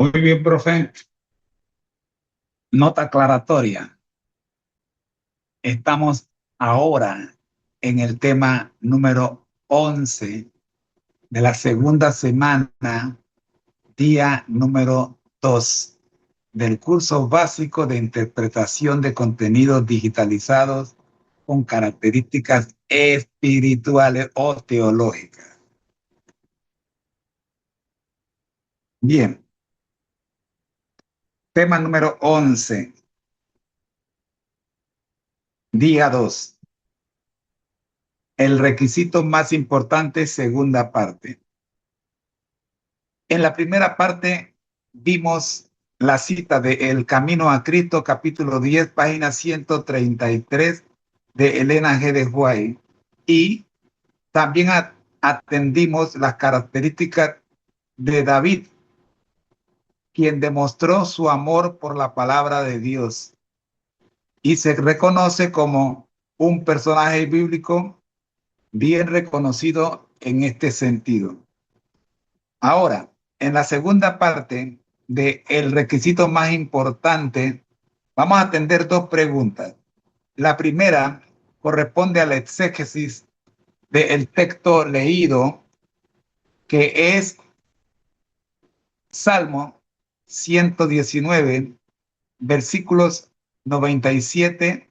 Muy bien, profe. Nota aclaratoria. Estamos ahora en el tema número 11 de la segunda semana, día número 2 del curso básico de interpretación de contenidos digitalizados con características espirituales o teológicas. Bien, tema número 11, día 2. El requisito más importante, segunda parte. En la primera parte vimos la cita de El Camino a Cristo, capítulo 10, página 133 de Elena G. de White, y también atendimos las características de David, quien demostró su amor por la palabra de Dios y se reconoce como un personaje bíblico bien reconocido en este sentido. Ahora, en la segunda parte de el requisito más importante, vamos a atender dos preguntas. La primera corresponde a la exégesis del texto leído, que es Salmo 119, versículos 97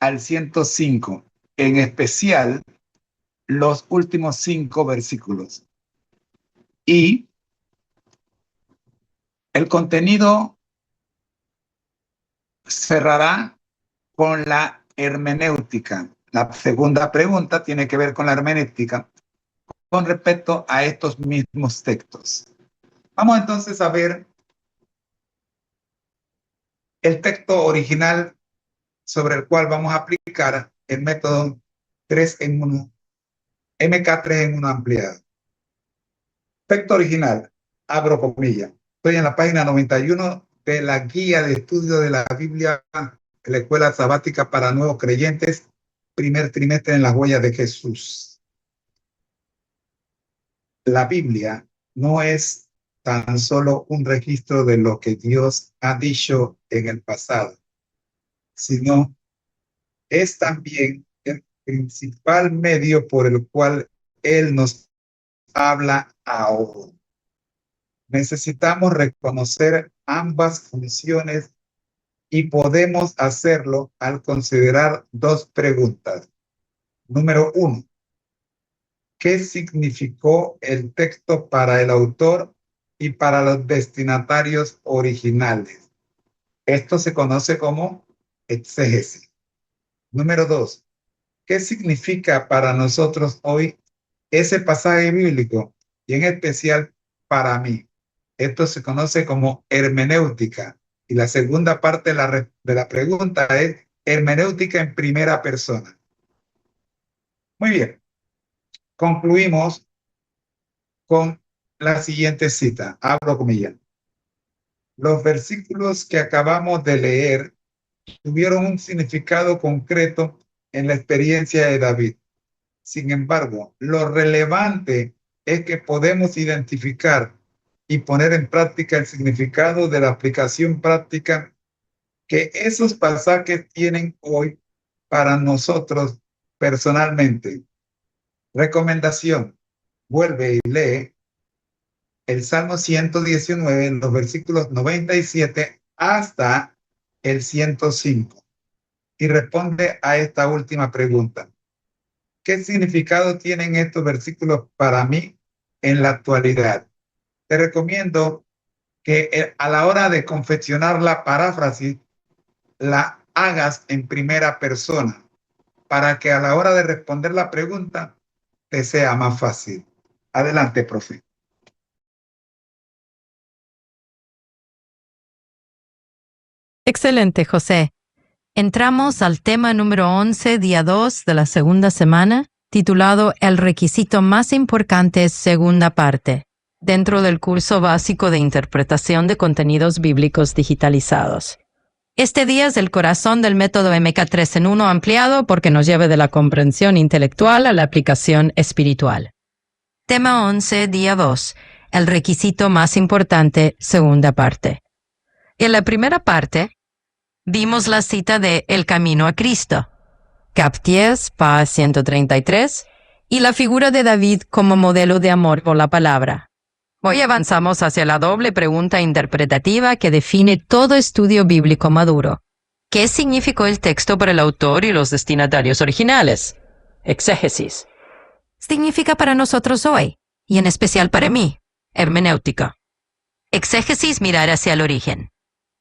al 105, en especial los últimos 5 versículos. Y el contenido cerrará con la hermenéutica. La segunda pregunta tiene que ver con la hermenéutica con respecto a estos mismos textos. Vamos entonces a ver el texto original sobre el cual vamos a aplicar el método 3 en 1, MK3 en 1 ampliado. Texto original, abro comillas. Estoy en la página 91 de la guía de estudio de la Biblia de la Escuela Sabática para Nuevos Creyentes, primer trimestre en las huellas de Jesús. La Biblia no es tan solo un registro de lo que Dios ha dicho en el pasado, sino es también el principal medio por el cual Él nos habla ahora. Necesitamos reconocer ambas funciones y podemos hacerlo al considerar dos preguntas. Número 1, ¿qué significó el texto para el autor y para los destinatarios originales? Esto se conoce como exégesis. Número 2, ¿qué significa para nosotros hoy ese pasaje bíblico y en especial para mí? Esto se conoce como hermenéutica. Y la segunda parte de la pregunta es hermenéutica en primera persona. Muy bien, concluimos con la siguiente cita. Abro comillas. Los versículos que acabamos de leer tuvieron un significado concreto en la experiencia de David. Sin embargo, lo relevante es que podemos identificar y poner en práctica el significado de la aplicación práctica que esos pasajes tienen hoy para nosotros personalmente. Recomendación: vuelve y lee el Salmo 119 en los versículos 97 hasta el 105 y responde a esta última pregunta. ¿Qué significado tienen estos versículos para mí en la actualidad? Te recomiendo que a la hora de confeccionar la paráfrasis, la hagas en primera persona, para que a la hora de responder la pregunta te sea más fácil. Adelante, profe. Excelente, José. Entramos al tema número 11, día 2 de la segunda semana, titulado El requisito más importante, segunda parte, dentro del curso básico de interpretación de contenidos bíblicos digitalizados. Este día es el corazón del método MK3 en 1 ampliado porque nos lleva de la comprensión intelectual a la aplicación espiritual. Tema 11, día 2. el requisito más importante, segunda parte. En la primera parte, vimos la cita de El Camino a Cristo, Cap 10, pa. 133, y la figura de David como modelo de amor por la palabra. Hoy avanzamos hacia la doble pregunta interpretativa que define todo estudio bíblico maduro. ¿Qué significó el texto para el autor y los destinatarios originales? Exégesis. Significa para nosotros hoy, y en especial para mí, hermenéutica. Exégesis, mirar hacia el origen.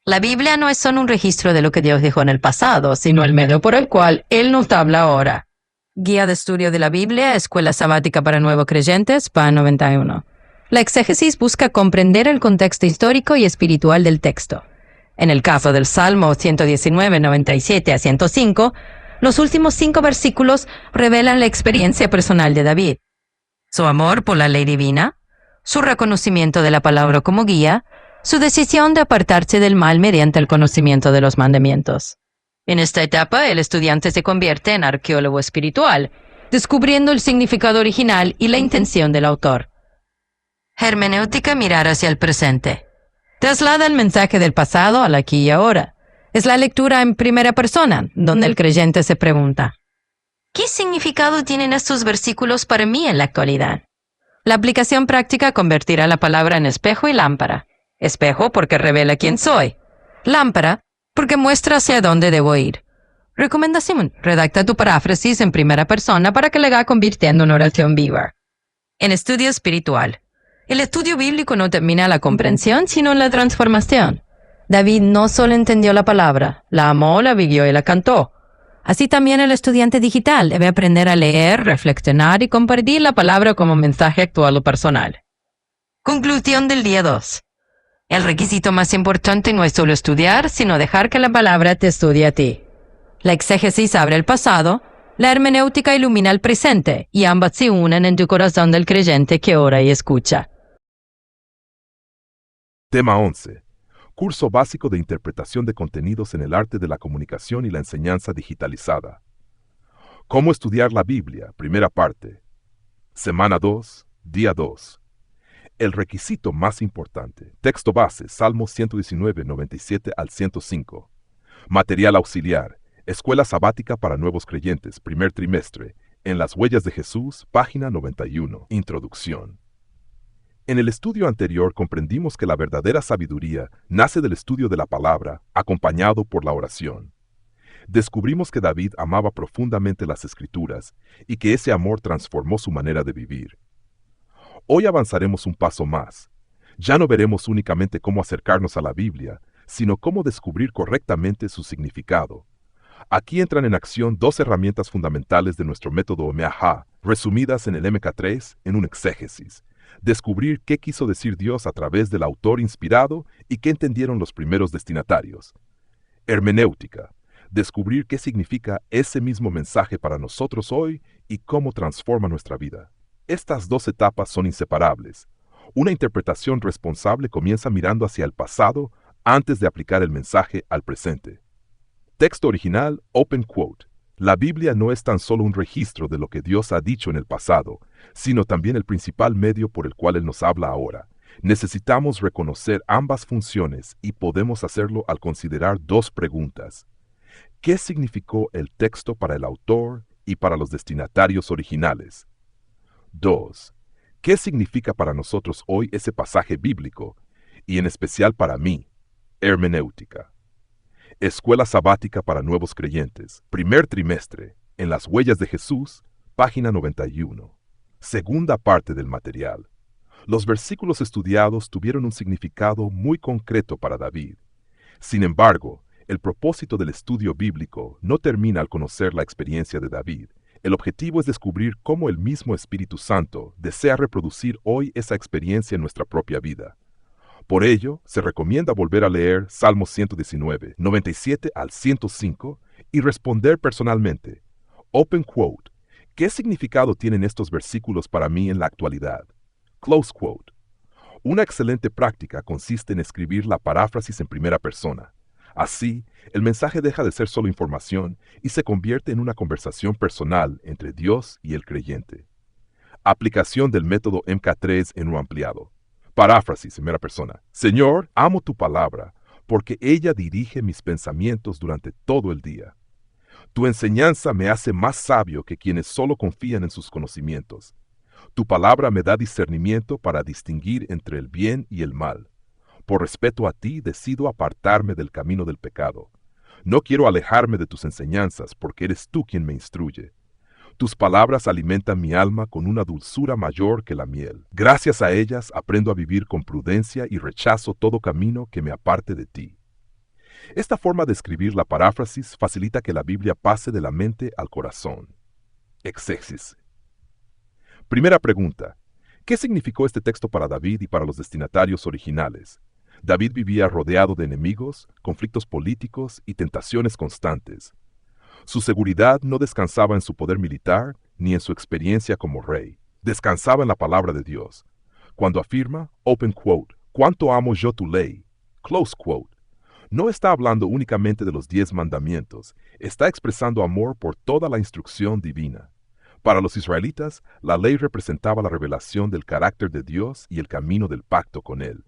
La Biblia no es solo un registro de lo que Dios dijo en el pasado, sino el medio por el cual Él nos habla ahora. Guía de estudio de la Biblia, Escuela Sabática para Nuevos Creyentes, pa. 91. La exégesis busca comprender el contexto histórico y espiritual del texto. En el caso del Salmo 119, 97 a 105, los últimos 5 versículos revelan la experiencia personal de David, su amor por la ley divina, su reconocimiento de la palabra como guía, su decisión de apartarse del mal mediante el conocimiento de los mandamientos. En esta etapa, el estudiante se convierte en arqueólogo espiritual, descubriendo el significado original y la intención del autor. Hermenéutica, mirar hacia el presente. Traslada el mensaje del pasado al aquí y ahora. Es la lectura en primera persona, donde el creyente se pregunta: ¿qué significado tienen estos versículos para mí en la actualidad? La aplicación práctica convertirá la palabra en espejo y lámpara. Espejo porque revela quién soy. Lámpara porque muestra hacia dónde debo ir. Recomendación: redacta tu paráfrasis en primera persona para que la haga convirtiendo en oración viva. En estudio espiritual. El estudio bíblico no termina en la comprensión, sino en la transformación. David no solo entendió la palabra, la amó, la vivió y la cantó. Así también el estudiante digital debe aprender a leer, reflexionar y compartir la palabra como mensaje actual o personal. Conclusión del día 2. El requisito más importante no es solo estudiar, sino dejar que la palabra te estudie a ti. La exégesis abre el pasado, la hermenéutica ilumina el presente, y ambas se unen en tu corazón del creyente que ora y escucha. Tema 11. Curso básico de interpretación de contenidos en el arte de la comunicación y la enseñanza digitalizada. ¿Cómo estudiar la Biblia? Primera parte. Semana 2, día 2. El requisito más importante. Texto base, Salmo 119, 97 al 105. Material auxiliar. Escuela Sabática para Nuevos Creyentes, primer trimestre. En las Huellas de Jesús, página 91. Introducción. En el estudio anterior comprendimos que la verdadera sabiduría nace del estudio de la palabra, acompañado por la oración. Descubrimos que David amaba profundamente las Escrituras y que ese amor transformó su manera de vivir. Hoy avanzaremos un paso más. Ya no veremos únicamente cómo acercarnos a la Biblia, sino cómo descubrir correctamente su significado. Aquí entran en acción 2 herramientas fundamentales de nuestro método Omeahá, resumidas en el MK3 en un exégesis. Descubrir qué quiso decir Dios a través del autor inspirado y qué entendieron los primeros destinatarios. Hermenéutica. Descubrir qué significa ese mismo mensaje para nosotros hoy y cómo transforma nuestra vida. Estas 2 etapas son inseparables. Una interpretación responsable comienza mirando hacia el pasado antes de aplicar el mensaje al presente. Texto original, open quote. La Biblia no es tan solo un registro de lo que Dios ha dicho en el pasado, sino también el principal medio por el cual Él nos habla ahora. Necesitamos reconocer ambas funciones y podemos hacerlo al considerar 2 preguntas. ¿Qué significó el texto para el autor y para los destinatarios originales? 2. ¿Qué significa para nosotros hoy ese pasaje bíblico? Y en especial para mí, hermenéutica. Escuela Sabática para Nuevos Creyentes, primer trimestre, en las Huellas de Jesús, página 91. Segunda parte del material. Los versículos estudiados tuvieron un significado muy concreto para David. Sin embargo, el propósito del estudio bíblico no termina al conocer la experiencia de David. El objetivo es descubrir cómo el mismo Espíritu Santo desea reproducir hoy esa experiencia en nuestra propia vida. Por ello, se recomienda volver a leer Salmos 119, 97 al 105 y responder personalmente. Open quote. ¿Qué significado tienen estos versículos para mí en la actualidad? Close quote. Una excelente práctica consiste en escribir la paráfrasis en primera persona. Así, el mensaje deja de ser solo información y se convierte en una conversación personal entre Dios y el creyente. Aplicación del método MK3 en un ampliado. Paráfrasis, primera persona. Señor, amo tu palabra, porque ella dirige mis pensamientos durante todo el día. Tu enseñanza me hace más sabio que quienes solo confían en sus conocimientos. Tu palabra me da discernimiento para distinguir entre el bien y el mal. Por respeto a ti, decido apartarme del camino del pecado. No quiero alejarme de tus enseñanzas, porque eres tú quien me instruye. Tus palabras alimentan mi alma con una dulzura mayor que la miel. Gracias a ellas aprendo a vivir con prudencia y rechazo todo camino que me aparte de ti. Esta forma de escribir la paráfrasis facilita que la Biblia pase de la mente al corazón. Exégesis. Primera pregunta. ¿Qué significó este texto para David y para los destinatarios originales? David vivía rodeado de enemigos, conflictos políticos y tentaciones constantes. Su seguridad no descansaba en su poder militar ni en su experiencia como rey. Descansaba en la palabra de Dios. Cuando afirma, open quote, «¿Cuánto amo yo tu ley?», close quote, no está hablando únicamente de los 10 mandamientos, está expresando amor por toda la instrucción divina. Para los israelitas, la ley representaba la revelación del carácter de Dios y el camino del pacto con Él.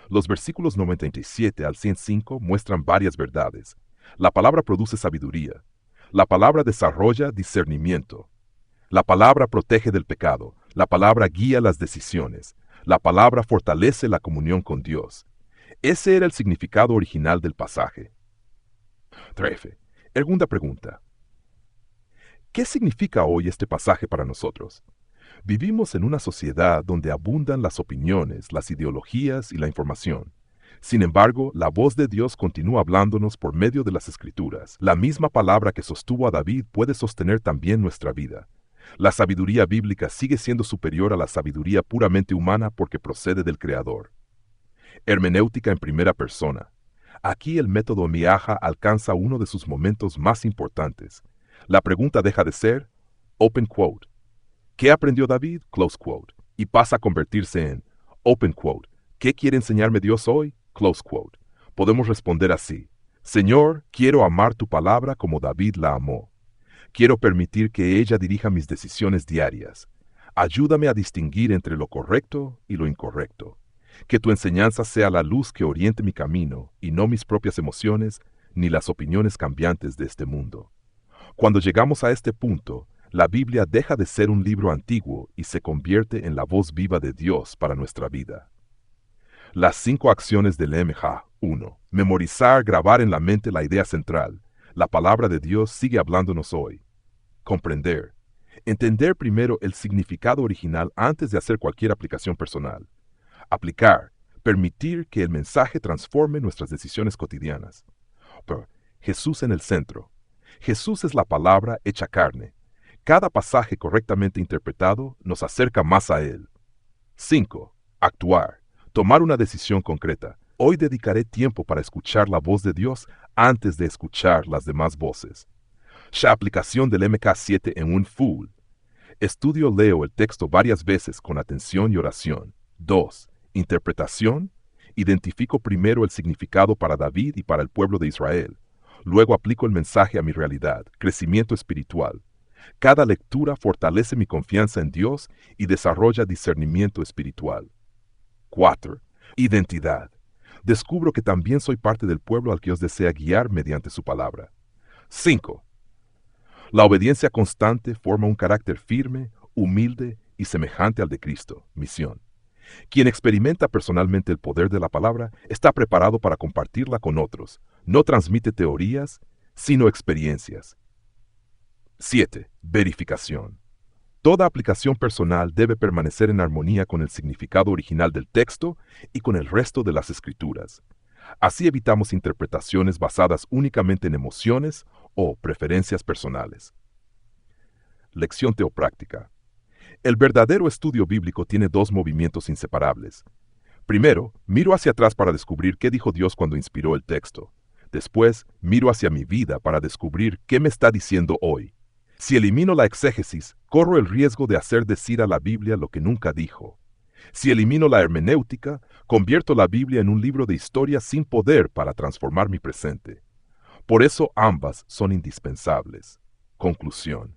Los versículos 97 al 105 muestran varias verdades. La palabra produce sabiduría. La palabra desarrolla discernimiento. La palabra protege del pecado. La palabra guía las decisiones. La palabra fortalece la comunión con Dios. Ese era el significado original del pasaje. 3. Segunda pregunta. ¿Qué significa hoy este pasaje para nosotros? Vivimos en una sociedad donde abundan las opiniones, las ideologías y la información. Sin embargo, la voz de Dios continúa hablándonos por medio de las Escrituras. La misma palabra que sostuvo a David puede sostener también nuestra vida. La sabiduría bíblica sigue siendo superior a la sabiduría puramente humana porque procede del Creador. Hermenéutica en primera persona. Aquí el método Miaja alcanza uno de sus momentos más importantes. La pregunta deja de ser, open quote, ¿qué aprendió David? Close quote, y pasa a convertirse en, open quote, ¿qué quiere enseñarme Dios hoy? Close quote. Podemos responder así, Señor, quiero amar tu palabra como David la amó. Quiero permitir que ella dirija mis decisiones diarias. Ayúdame a distinguir entre lo correcto y lo incorrecto. Que tu enseñanza sea la luz que oriente mi camino y no mis propias emociones ni las opiniones cambiantes de este mundo. Cuando llegamos a este punto, la Biblia deja de ser un libro antiguo y se convierte en la voz viva de Dios para nuestra vida. Las 5 acciones del MJ. 1. Memorizar, grabar en la mente la idea central. La palabra de Dios sigue hablándonos hoy. Comprender. Entender primero el significado original antes de hacer cualquier aplicación personal. Aplicar. Permitir que el mensaje transforme nuestras decisiones cotidianas. Jesús en el centro. Jesús es la palabra hecha carne. Cada pasaje correctamente interpretado nos acerca más a Él. 5. Actuar. Tomar una decisión concreta. Hoy dedicaré tiempo para escuchar la voz de Dios antes de escuchar las demás voces. La aplicación del MK7 en un full. Leo el texto varias veces con atención y oración. 2. Interpretación. Identifico primero el significado para David y para el pueblo de Israel. Luego aplico el mensaje a mi realidad, crecimiento espiritual. Cada lectura fortalece mi confianza en Dios y desarrolla discernimiento espiritual. 4. Identidad. Descubro que también soy parte del pueblo al que Dios desea guiar mediante su palabra. 5. La obediencia constante forma un carácter firme, humilde y semejante al de Cristo. Misión. Quien experimenta personalmente el poder de la palabra está preparado para compartirla con otros. No transmite teorías, sino experiencias. 7. Verificación. Toda aplicación personal debe permanecer en armonía con el significado original del texto y con el resto de las Escrituras. Así evitamos interpretaciones basadas únicamente en emociones o preferencias personales. Lección teopráctica. El verdadero estudio bíblico tiene 2 movimientos inseparables. Primero, miro hacia atrás para descubrir qué dijo Dios cuando inspiró el texto. Después, miro hacia mi vida para descubrir qué me está diciendo hoy. Si elimino la exégesis, corro el riesgo de hacer decir a la Biblia lo que nunca dijo. Si elimino la hermenéutica, convierto la Biblia en un libro de historia sin poder para transformar mi presente. Por eso ambas son indispensables. Conclusión.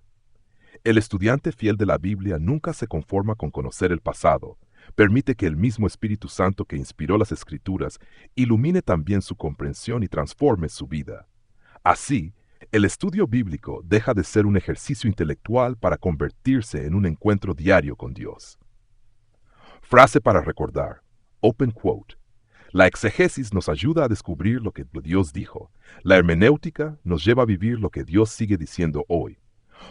El estudiante fiel de la Biblia nunca se conforma con conocer el pasado, Permite que el mismo Espíritu Santo que inspiró las Escrituras ilumine también su comprensión y transforme su vida. Así, el estudio bíblico deja de ser un ejercicio intelectual para convertirse en un encuentro diario con Dios. Frase para recordar. Open quote. La exegesis nos ayuda a descubrir lo que Dios dijo. La hermenéutica nos lleva a vivir lo que Dios sigue diciendo hoy.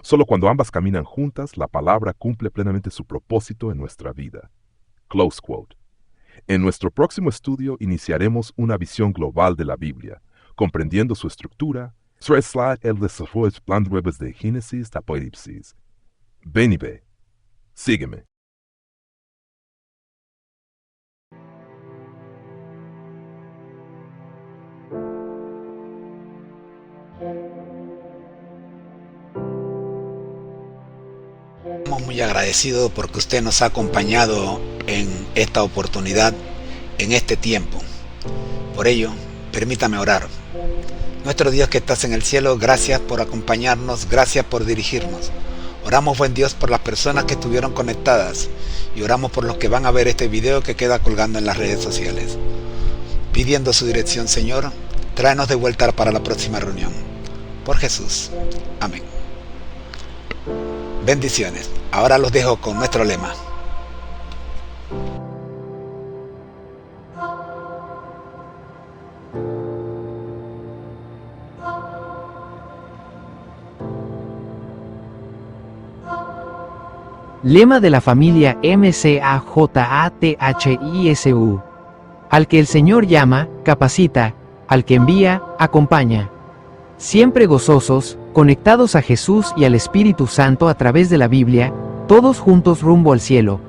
Solo cuando ambas caminan juntas, la palabra cumple plenamente su propósito en nuestra vida. Close quote. En nuestro próximo estudio iniciaremos una visión global de la Biblia, comprendiendo su estructura, el desarrollo plan de Génesis a Apocalipsis. Ven y ve. Sígueme. Estamos muy agradecidos porque usted nos ha acompañado en esta oportunidad, en este tiempo. Por ello, permítame orar. Nuestro Dios que estás en el cielo, gracias por acompañarnos, gracias por dirigirnos. Oramos, buen Dios, por las personas que estuvieron conectadas y oramos por los que van a ver este video que queda colgando en las redes sociales. Pidiendo su dirección, Señor, tráenos de vuelta para la próxima reunión. Por Jesús. Amén. Bendiciones. Ahora los dejo con nuestro lema. Lema de la familia MCAJATHISU. Al que el Señor llama, capacita, al que envía, acompaña. Siempre gozosos, conectados a Jesús y al Espíritu Santo a través de la Biblia, todos juntos rumbo al cielo.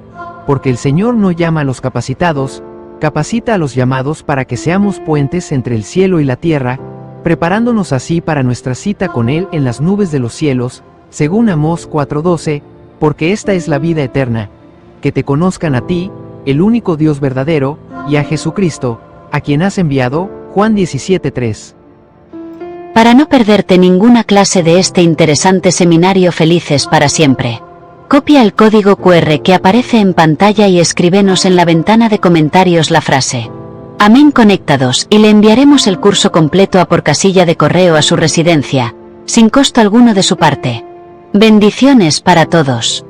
Porque el Señor no llama a los capacitados, capacita a los llamados para que seamos puentes entre el cielo y la tierra, preparándonos así para nuestra cita con Él en las nubes de los cielos, según Amós 4:12, porque esta es la vida eterna, que te conozcan a ti, el único Dios verdadero, y a Jesucristo, a quien has enviado, Juan 17:3. Para no perderte ninguna clase de este interesante seminario Felices para Siempre, copia el código QR que aparece en pantalla y escríbenos en la ventana de comentarios la frase Amén conectados y le enviaremos el curso completo a por casilla de correo a su residencia, sin costo alguno de su parte. Bendiciones para todos.